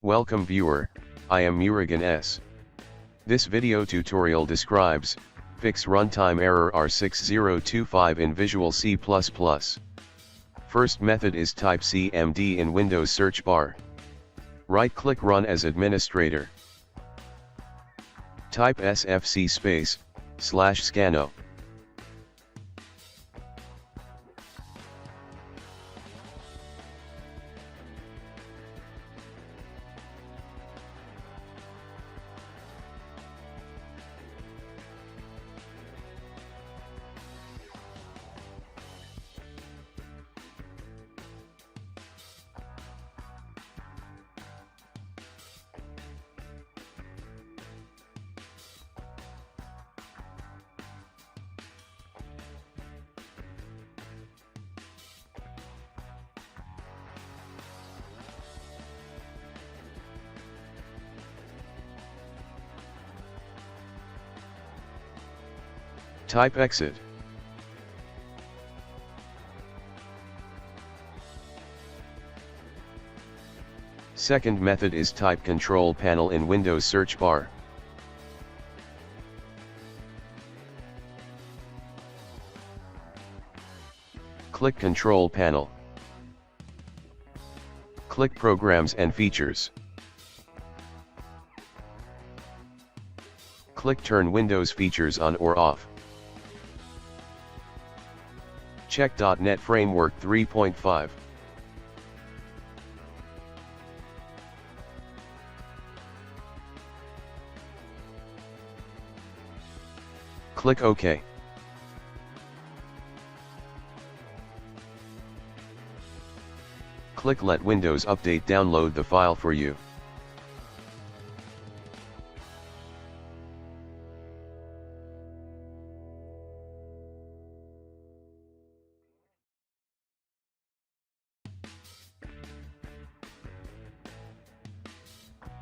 Welcome viewer, I am Murugan S. This video tutorial describes, fix runtime error r6025 in Visual C++. First method is type cmd in Windows search bar. Right-click Run as administrator. Type sfc /scanno. Type exit. Second method is type control panel in Windows search bar. Click control panel. Click programs and features. Click turn Windows features on or off. Check .NET Framework 3.5. Click OK. Click Let Windows Update download the file for you.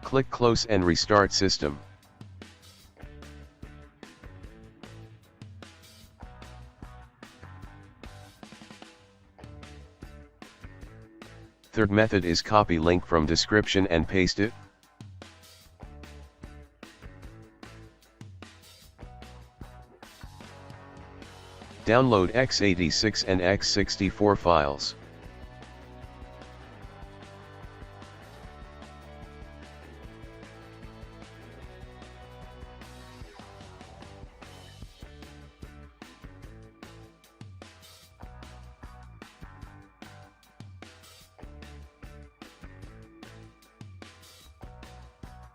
Click Close and restart system. Third method is copy link from description and paste it. Download x86 and x64 files.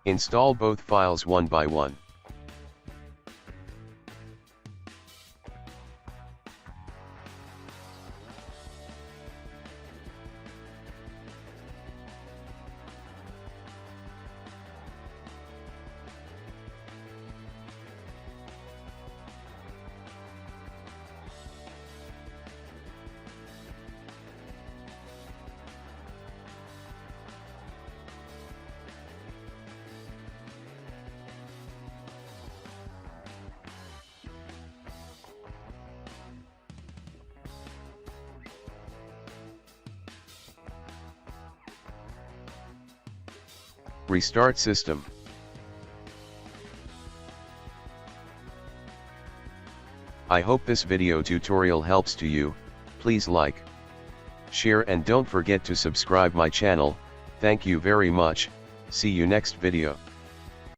Install both files one by one. Restart system. I hope this video tutorial helps to you. Please like, share and don't forget to subscribe my channel. Thank you very much. See you next video.